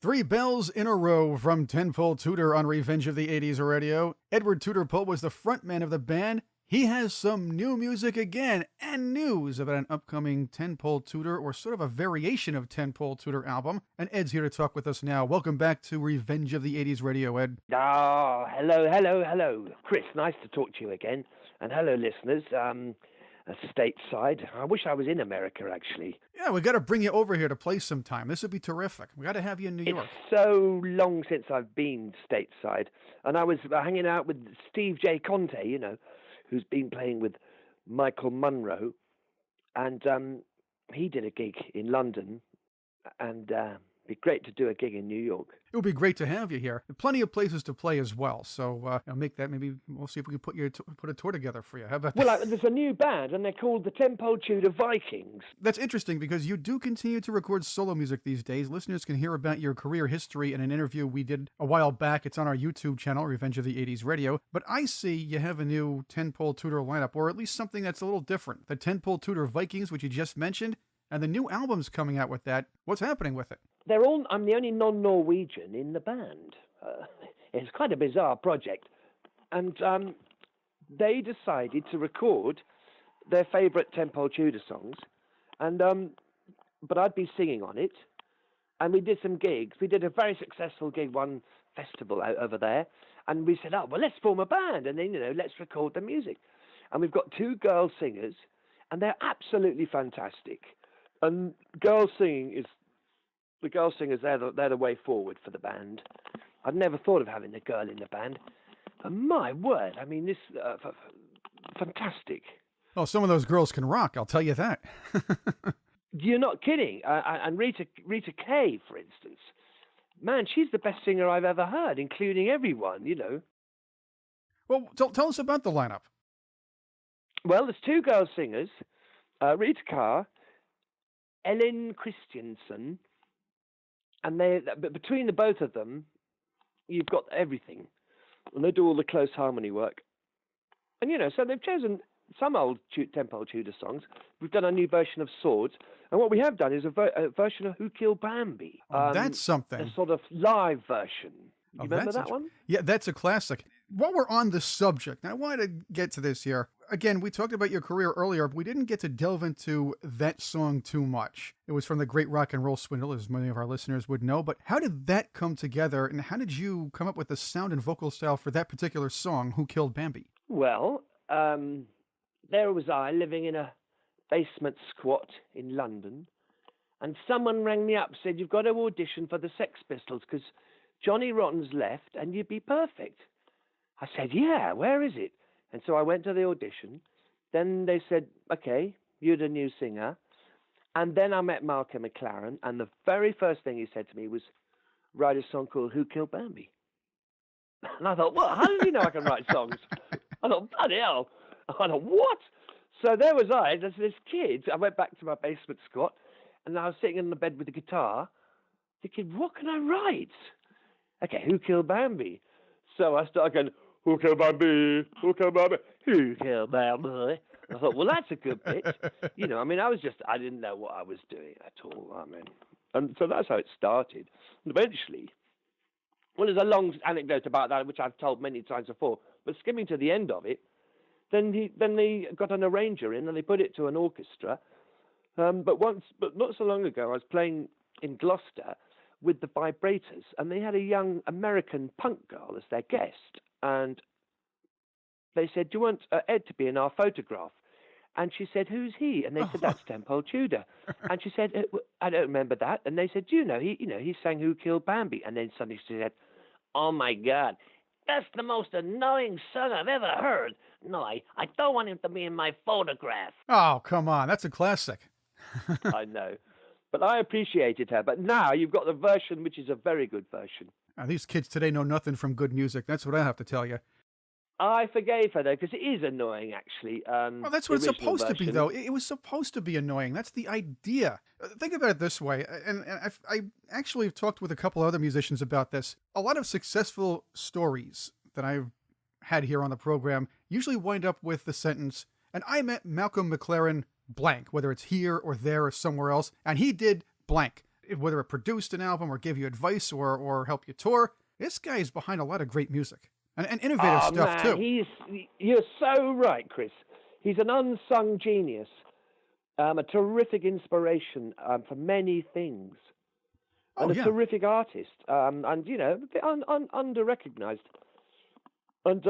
Three bells in a row from Tenpole Tudor on Revenge of the 80s radio. Edward Tudor Pole was the frontman of the band. He has some new music again and news about an upcoming Tenpole Tudor, or sort of a variation of Tenpole Tudor album. And Ed's here to talk with us now. Welcome back to Revenge of the 80s radio, Ed. Hello. Chris, nice to talk to you again. And hello, listeners. Stateside. I wish I was in America, actually. Yeah, we got to bring you over here to play sometime. This would be terrific. We got to have you in New York. It's so long since I've been stateside. And I was hanging out with Steve J. Conte, who's been playing with Michael Monroe. And he did a gig in London. And it'd be great to do a gig in New York. It would be great to have you here. Plenty of places to play as well. So make that, maybe we'll see if we can put a tour together for you. How about that? There's a new band, and they're called the Tenpole Tudor Vikings. That's interesting because you do continue to record solo music these days. Listeners can hear about your career history in an interview we did a while back. It's on our YouTube channel, Revenge of the 80s Radio. But I see you have a new Tenpole Tudor lineup, or at least something that's a little different. The Tenpole Tudor Vikings, which you just mentioned, and the new album's coming out with that. What's happening with it? I'm the only non-Norwegian in the band. It's quite a bizarre project. And they decided to record their favourite Tenpole Tudor songs. But I'd be singing on it. And we did some gigs. We did a very successful gig, one festival out over there. And we said, let's form a band. And then, let's record the music. And we've got two girl singers. And they're absolutely fantastic. And the girl singers, they're the way forward for the band. I'd never thought of having a girl in the band. But my word, this fantastic. Well, some of those girls can rock, I'll tell you that. You're not kidding. And Rita Kay, for instance. Man, she's the best singer I've ever heard, including everyone, Well, tell us about the lineup. Well, there's two girl singers, Rita Kay, Ellen Christensen, and between the both of them, you've got everything. And they do all the close harmony work. And, so they've chosen some old Tenpole Tudor songs. We've done a new version of Swords. And what we have done is a version of Who Killed Bambi. That's something. A sort of live version. You remember that one? Yeah, that's a classic. While we're on the subject, I wanted to get to this here. Again, we talked about your career earlier, but we didn't get to delve into that song too much. It was from the great rock and roll Swindle, as many of our listeners would know. But how did that come together, and how did you come up with the sound and vocal style for that particular song, Who Killed Bambi? Well, there was I living in a basement squat in London, and someone rang me up and said, you've got to audition for the Sex Pistols because Johnny Rotten's left and you'd be perfect. I said, yeah, where is it? And so I went to the audition. Then they said, okay, you're the new singer. And then I met Malcolm McLaren, and the very first thing he said to me was, write a song called Who Killed Bambi? And I thought, well, how does he know I can write songs? I thought, bloody hell. I thought, what? So there was I, as this kid. I went back to my basement squat, and I was sitting in the bed with the guitar, thinking, what can I write? Okay, Who Killed Bambi? So I started going, Who Killed Bambi? Who Killed Bambi? Who Killed Bambi? I thought, well, that's a good bit. I didn't know what I was doing at all. And so that's how it started. And eventually, there's a long anecdote about that, which I've told many times before, but skimming to the end of it, then they got an arranger in and they put it to an orchestra. But not so long ago, I was playing in Gloucester with the Vibrators, and they had a young American punk girl as their guest. And they said, do you want Ed to be in our photograph? And she said, who's he? And they said, that's Tenpole Tudor. And she said, I don't remember that. And they said, he sang Who Killed Bambi? And then suddenly she said, oh my God, that's the most annoying song I've ever heard. No, I don't want him to be in my photograph. Oh, come on. That's a classic. I know. But I appreciated her. But now you've got the version, which is a very good version. Now, these kids today know nothing from good music. That's what I have to tell you. I forgave her, though, because it is annoying, actually. Well, that's what it's supposed to be, though. It was supposed to be annoying. That's the idea. Think about it this way, and I actually have talked with a couple other musicians about this. A lot of successful stories that I've had here on the program usually wind up with the sentence, and I met Malcolm McLaren blank, whether it's here or there or somewhere else, and he did blank. whether it produced an album or gave you advice or helped you tour. This guy is behind a lot of great music and innovative Oh stuff man, too. you're so right, Chris. He's an unsung genius, a terrific inspiration for many things, Oh and a yeah. terrific artist, and a bit under-recognized. And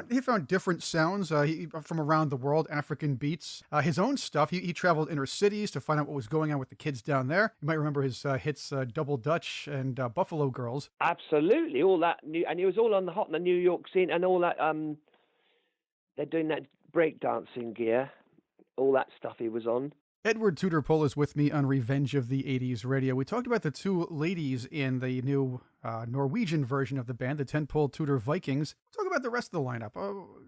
He found different sounds from around the world, African beats, his own stuff. He traveled inner cities to find out what was going on with the kids down there. You might remember his hits Double Dutch and Buffalo Girls. absolutely all that new, and he was all on the hot in the New York scene, and all that. They're doing that breakdancing gear, all that stuff he was on. Edward Tudor Pole is with me on Revenge of the 80s Radio. We talked about the two ladies in the new Norwegian version of the band, the Tenpole Tudor Vikings. Talk about the rest of the lineup,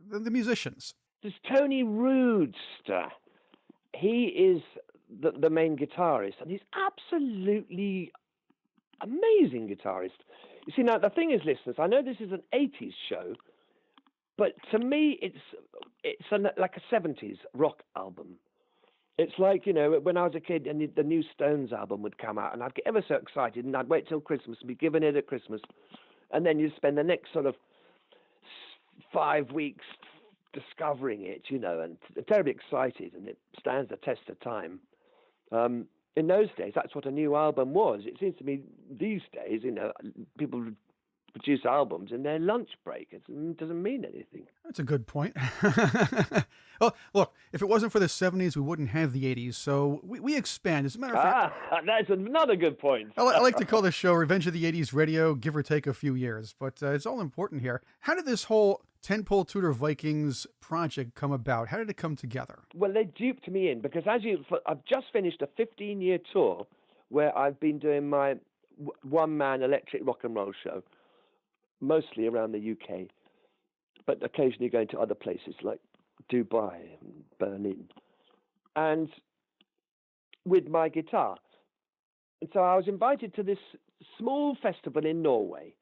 the musicians. There's Tony Roodster. He is the main guitarist, and he's absolutely amazing guitarist. You see, now the thing is, listeners, I know this is an 80s show, but to me, it's like a 70s rock album. It's like, when I was a kid and the new Stones album would come out, and I'd get ever so excited, and I'd wait till Christmas and be given it at Christmas, and then you'd spend the next sort of 5 weeks discovering it, and terribly excited, and it stands the test of time. In those days, that's what a new album was. It seems to me these days, people produce albums in their lunch break. It doesn't mean anything. That's a good point. Well, look, if it wasn't for the 70s, we wouldn't have the 80s. So we expand. As a matter of fact, that's another good point. I like to call this show Revenge of the 80s Radio, give or take a few years. But it's all important here. How did this whole Tenpole Tudor Vikings project come about? How did it come together? Well, they duped me in because I've just finished a 15-year tour where I've been doing my one-man electric rock and roll show, mostly around the UK, but occasionally going to other places like Dubai and Berlin, and with my guitar. And so I was invited to this small festival in Norway.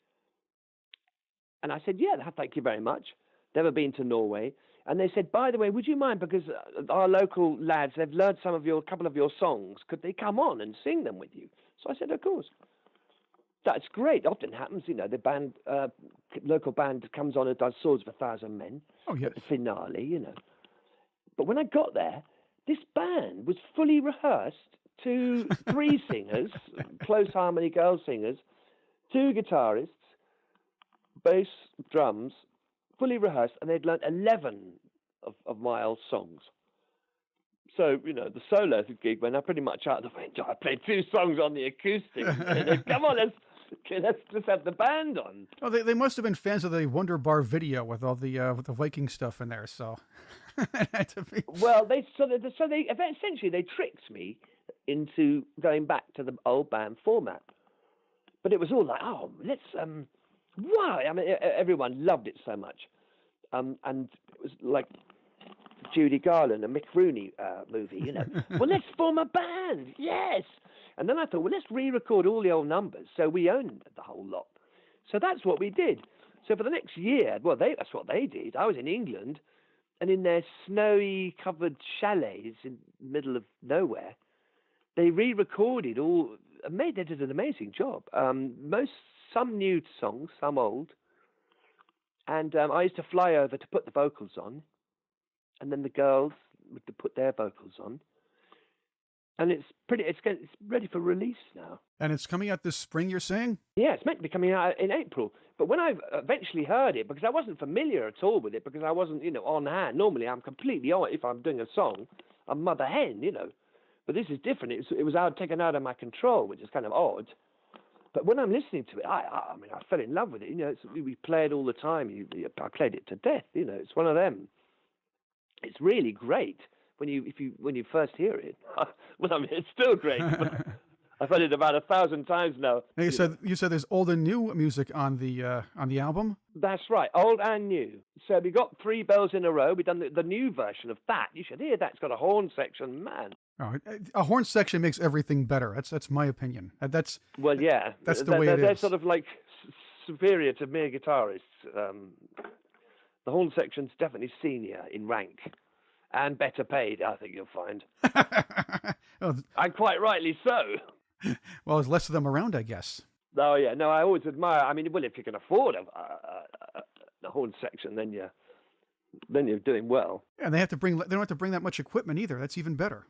And I said, yeah, thank you very much. Never been to Norway. And they said, by the way, would you mind, because our local lads, they've learned a couple of your songs. Could they come on and sing them with you? So I said, of course. That's great. Often happens, the band, local band comes on and does Swords of a Thousand Men. Oh, yes. At the finale, But when I got there, this band was fully rehearsed to 3 singers, close harmony girl singers, 2 guitarists, bass, drums, fully rehearsed, and they'd learnt 11 of my old songs. So, the solo gig went pretty much out of the window. I played 2 songs on the acoustic. And they, come on, let's just have the band on. Oh, they must have been fans of the Wonder Bar video with all the Viking stuff in there. So, it had to be. Well, they essentially they tricked me into going back to the old band format. But it was all like, oh, let's wow! I mean, everyone loved it so much, and it was like Judy Garland and Mick Rooney movie, Well, let's form a band, yes. And then I thought, well, let's re-record all the old numbers, so we owned the whole lot. So that's what we did. So for the next year, that's what they did. I was in England, and in their snowy covered chalets in the middle of nowhere, they re-recorded all. They did an amazing job. Some new songs, some old. And I used to fly over to put the vocals on, and then the girls would put their vocals on. And it's ready for release now. And it's coming out this spring, you're saying? Yeah, it's meant to be coming out in April. But when I eventually heard it, because I wasn't familiar at all with it, because I wasn't, on hand. Normally, I'm completely on. If I'm doing a song, I'm mother hen, But this is different. It was taken out of my control, which is kind of odd. But when I'm listening to it, I mean, I fell in love with it. We play it all the time. I played it to death. It's one of them. It's really great when you first hear it. Well, I mean, it's still great. But I've heard it about 1,000 times now. Now, you said there's old and new music on the album. That's right, old and new. So we got 3 bells in a row. We've done the new version of that. You should hear that. It's got a horn section, man. Oh, a horn section makes everything better. That's my opinion. That's well, yeah. That's the way it is. They're sort of like superior to mere guitarists. The horn section's definitely senior in rank and better paid, I think you'll find. Oh, and quite rightly so. Well, there's less of them around, I guess. Oh yeah, no, I always admire. I mean, well, if you can afford a horn section, then you're doing well. Yeah, and they don't have to bring that much equipment either. That's even better.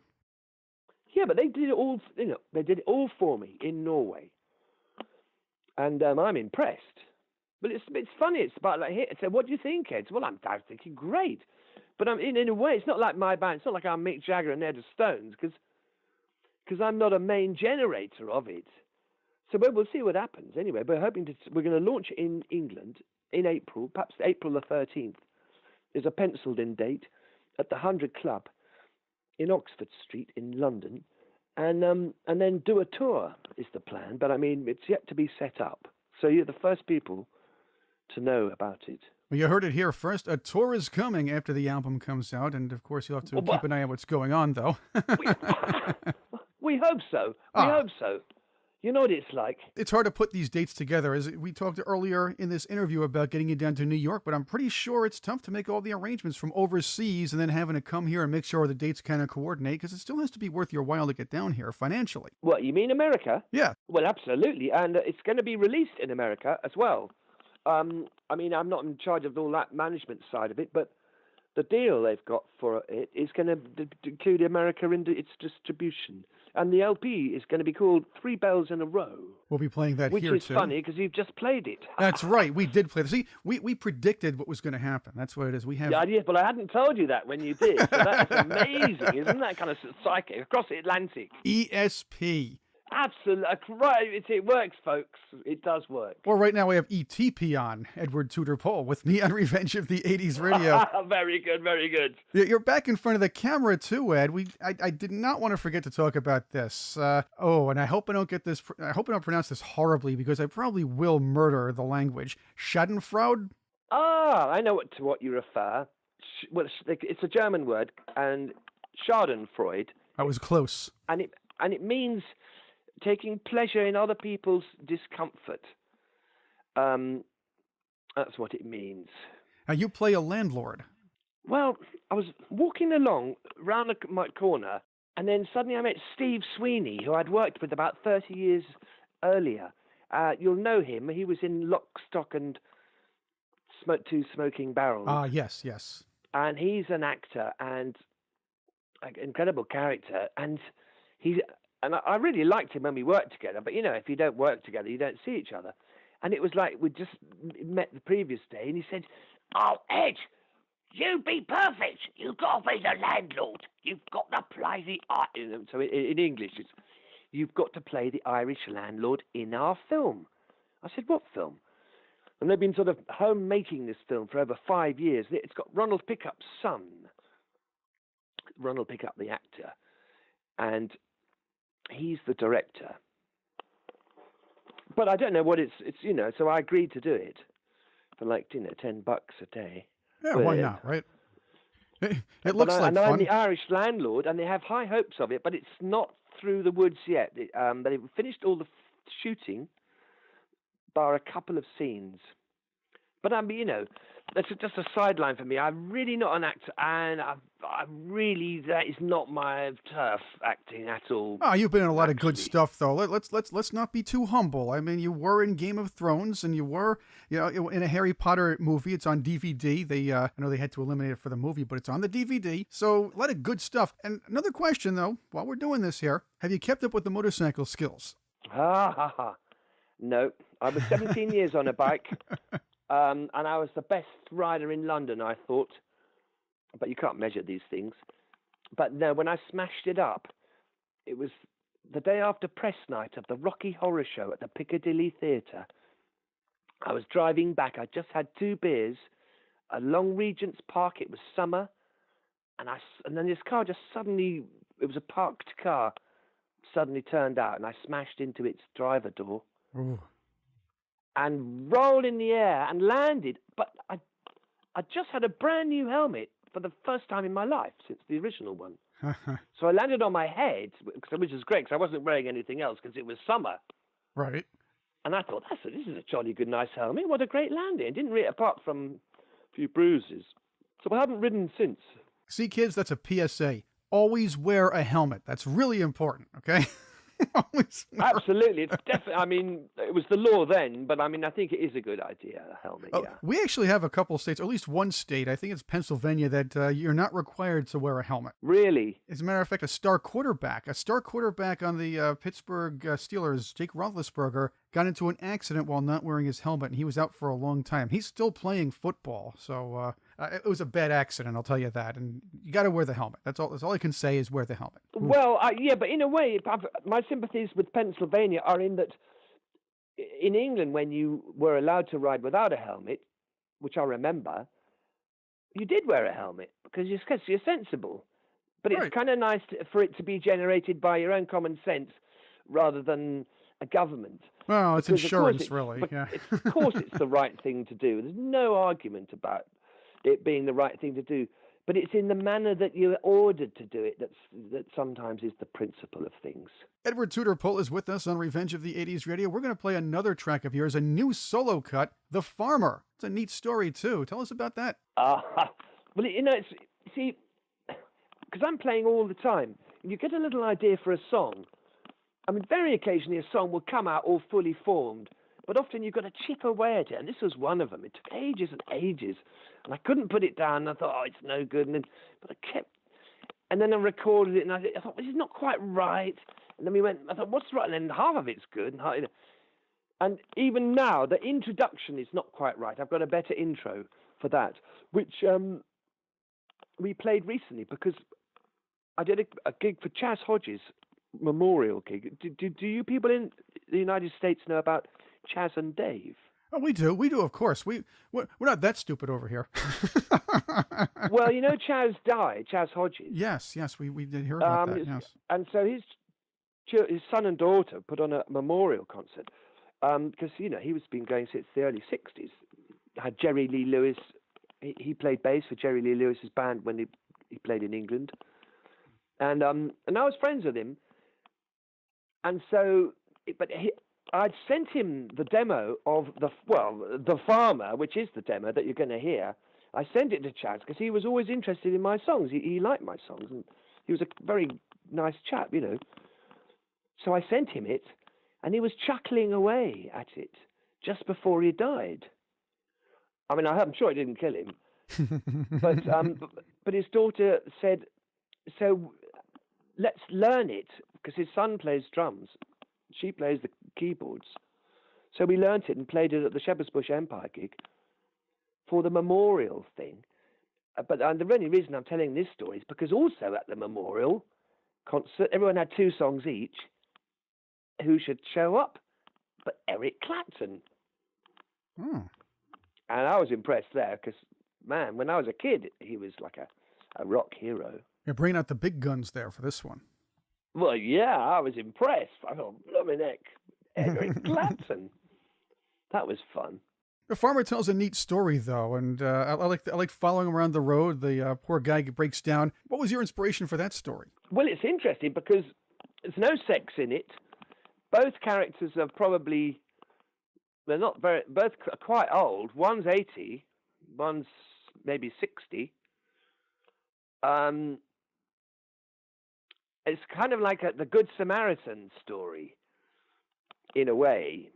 Yeah, but they did it all. They did it all for me in Norway, and I'm impressed. But it's funny. It's about like here. So what do you think, Ed? Well, I'm thinking great, but in a way, it's not like my band. It's not like I'm Mick Jagger and Ed Stones because I'm not a main generator of it. So we'll see what happens. Anyway, we're going to launch it in England in April, perhaps April the 13th. There's a penciled-in date at the 100 Club in Oxford Street in London, and then do a tour is the plan. But I mean, it's yet to be set up. So you're the first people to know about it. Well, you heard it here first. A tour is coming after the album comes out, and of course you'll have to keep an eye on what's going on, though. We hope so. We hope so. You know what it's like. It's hard to put these dates together. As we talked earlier in this interview about getting you down to New York, but I'm pretty sure it's tough to make all the arrangements from overseas and then having to come here and make sure the dates kind of coordinate, because it still has to be worth your while to get down here financially. What, you mean America? Yeah. Well, absolutely. And it's going to be released in America as well. I mean, I'm not in charge of all that management side of it, but the deal they've got for it is going to include America into its distribution. And the LP is going to be called Three Bells in a Row. We'll be playing that here, too. Which is funny, because you've just played it. That's right. We did play it. See, we predicted what was going to happen. That's what it is. We have... Yeah, but I hadn't told you that when you did. So that's amazing. Isn't that kind of psychic? Across the Atlantic. ESP. Absolutely. Right. It works, folks. It does work. Well, right now we have ETP on, Edward Tudor Pole, with me on Revenge of the 80s Radio. Very good, very good. You're back in front of the camera too, Ed. I did not want to forget to talk about this. And I hope I don't get this. I hope I don't pronounce this horribly, because I probably will murder the language. Schadenfreude? I know to what you refer. Well, it's a German word, and Schadenfreude. I was close. And it means taking pleasure in other people's discomfort. That's what it means. Now, you play a landlord. Well, I was walking along round my corner, and then suddenly I met Steve Sweeney, who I'd worked with about 30 years earlier. You'll know him. He was in Lock, Stock and Two Smoking Barrels. Yes. And he's an actor and an incredible character. And I really liked him when we worked together. But, if you don't work together, you don't see each other. And it was like we just met the previous day, and he said, "Oh, Ed, you'd be perfect. You've got to be the landlord. You've got to play the..." So in English, it's, "You've got to play the Irish landlord in our film." I said, "What film?" And they've been sort of home making this film for over 5 years. It's got Ronald Pickup's son. Ronald Pickup, the actor. And he's the director. But I don't know what it's so I agreed to do it for like, $10 a day. Yeah, why not, right? It looks like fun. I'm the Irish landlord, and they have high hopes of it, but it's not through the woods yet. They've finished all the shooting, bar a couple of scenes. But that's just a sideline for me. I'm really not an actor, and that is not my turf, acting at all. Oh, you've been in a lot of good stuff, though. Let's not be too humble. I mean, you were in Game of Thrones, and you were, in a Harry Potter movie. It's on DVD. I know they had to eliminate it for the movie, but it's on the DVD. So a lot of good stuff. And another question, though, while we're doing this here, have you kept up with the motorcycle skills? No, I was 17 years on a bike. And I was the best rider in London, I thought. But you can't measure these things. But no, when I smashed it up, it was the day after press night of the Rocky Horror Show at the Piccadilly Theatre. I was driving back. I just had 2 beers, along Regent's Park. It was summer. And then this car just suddenly, it was a parked car, suddenly turned out, and I smashed into its driver door. Ooh. And rolled in the air and landed. But I just had a brand new helmet for the first time in my life since the original one. So I landed on my head, which is great because I wasn't wearing anything else because it was summer. Right. And I thought, this is a jolly good, nice helmet. What a great landing. It didn't apart from a few bruises. So I haven't ridden since. See, kids, that's a PSA. Always wear a helmet. That's really important, okay? Always wear. Absolutely. It's definitely, I mean, it was the law then, but I mean, I think it is a good idea, a helmet, yeah. We actually have a couple states, or at least one state, I think it's Pennsylvania, that you're not required to wear a helmet. Really? As a matter of fact, a star quarterback on the Pittsburgh Steelers, Jake Roethlisberger, got into an accident while not wearing his helmet, and he was out for a long time. He's still playing football, so it was a bad accident, I'll tell you that. And you got to wear the helmet. That's all I can say is wear the helmet. Well, yeah, but in a way, my sympathies with Pennsylvania are in that in England, when you were allowed to ride without a helmet, which I remember, you did wear a helmet because you're sensible. But it's kind of nice for it to be generated by your own common sense rather than a government. Well, it's insurance, really. Yeah. Of course, it's the right thing to do. There's no argument about it being the right thing to do. But it's in the manner that you're ordered to do it that sometimes is the principle of things. Edward Tudor Pole is with us on Revenge of the 80s Radio. We're going to play another track of yours, a new solo cut, The Farmer. It's a neat story, too. Tell us about that. Well, you know, see, because I'm playing all the time, you get a little idea for a song. I mean, very occasionally a song will come out all fully formed, but often you've got to chip away at it, and this was one of them. It took ages and ages, and I couldn't put it down, and I thought, it's no good, but I kept, and then I recorded it, and I thought, this is not quite right, and then I thought, what's right, and then half of it's good, and even now, the introduction is not quite right. I've got a better intro for that, which we played recently, because I did a gig for Chas Hodges, memorial gig. Do you people in the United States know about Chas and Dave? Oh, we do, of course. We're not that stupid over here. Well, you know, Chas died, Chas Hodges. Yes, we did hear about that, yes. And so his son and daughter put on a memorial concert, because, you know, he was been going since the early 60s. Had Jerry Lee Lewis, he played bass for Jerry Lee Lewis's band when he played in England. And I was friends with him. And so, I'd sent him the demo of The Farmer, which is the demo that you're going to hear. I sent it to Chas because he was always interested in my songs. He liked my songs, and he was a very nice chap, you know. So I sent him it, and he was chuckling away at it just before he died. I mean, I'm sure it didn't kill him, but his daughter said, "So let's learn it," because his son plays drums. She plays the keyboards. So we learnt it and played it at the Shepherd's Bush Empire gig for the memorial thing. But the only reason I'm telling this story is because also at the memorial concert, everyone had 2 songs each. Who should show up but Eric Clapton? And I was impressed there because, man, when I was a kid, he was like a rock hero. You're bringing out the big guns there for this one. Well, yeah, I was impressed. I thought, blooming heck, Eric Clapton. That was fun. The Farmer tells a neat story, though, and I like following him around the road. The poor guy breaks down. What was your inspiration for that story? Well, it's interesting because there's no sex in it. Both characters are probably, they're not very, both are quite old. One's 80, one's maybe 60. It's kind of like the Good Samaritan story, in a way.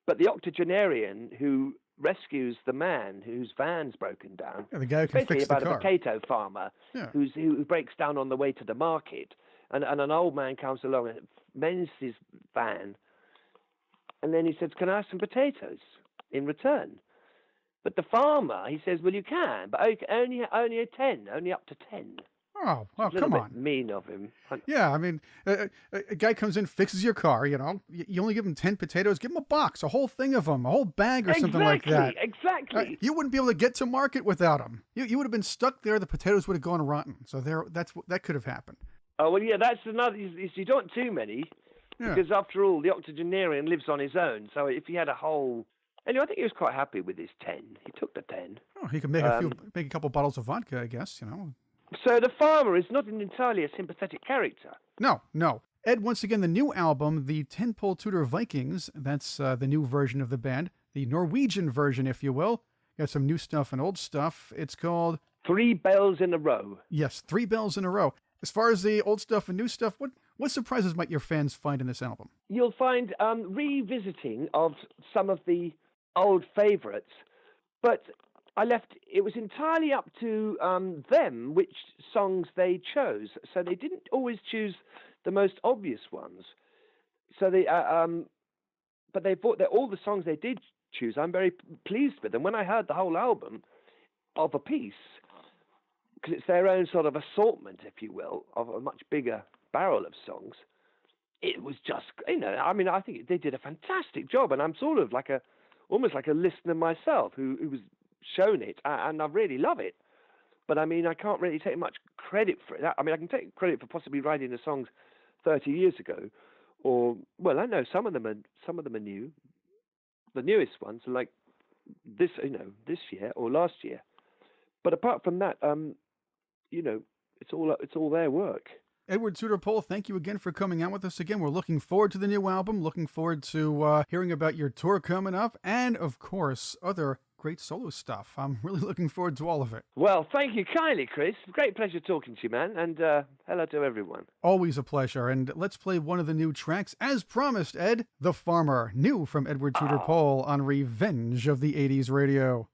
But the octogenarian who rescues the man whose van's broken down, the guy who can fix the car. Basically about a potato farmer who breaks down on the way to the market. And an old man comes along and mends his van. And then he says, "Can I have some potatoes in return?" But the farmer, he says, "Well, you can, but only a 10, only up to 10. Oh, well, come on. Mean of him. Yeah, I mean, a guy comes in, fixes your car, you know. You only give him 10 potatoes, give him a box, a whole thing of them, a whole bag or something like that. Exactly. You wouldn't be able to get to market without them. You would have been stuck there. The potatoes would have gone rotten. So that could have happened. Oh, well, yeah, that's another. You don't want too many, because after all, the octogenarian lives on his own. So if he had a whole... Anyway, I think he was quite happy with his 10. He took the 10. Oh, he could make a couple bottles of vodka, I guess, you know. So the farmer is not entirely a sympathetic character. No. Ed, once again, the new album, the Tenpole Tudor Vikings, that's the new version of the band, the Norwegian version, if you will. Got some new stuff and old stuff. It's called... 3 Bells in a Row. Yes, 3 Bells in a Row. As far as the old stuff and new stuff, What surprises might your fans find in this album? You'll find revisiting of some of the old favourites, but it was entirely up to them which songs they chose. So they didn't always choose the most obvious ones. So but they thought that all the songs they did choose, I'm very pleased with. And when I heard the whole album of a piece, because it's their own sort of assortment, if you will, of a much bigger barrel of songs, it was just, I think they did a fantastic job, and I'm sort of almost like a listener myself who was shown it, and I really love it. But I can't really take much credit for it. I can take credit for possibly writing the songs 30 years ago, or I know some of them are new. The newest ones are like this year or last year. But apart from that, it's all their work. Edward Tudor Pole, thank you again for coming out with us again. We're looking forward to the new album, looking forward to hearing about your tour coming up, and, of course, other great solo stuff. I'm really looking forward to all of it. Well, thank you kindly, Chris. Great pleasure talking to you, man, and hello to everyone. Always a pleasure, and let's play one of the new tracks, as promised, Ed, The Farmer, new from Edward Tudor Pole on Revenge of the 80s Radio.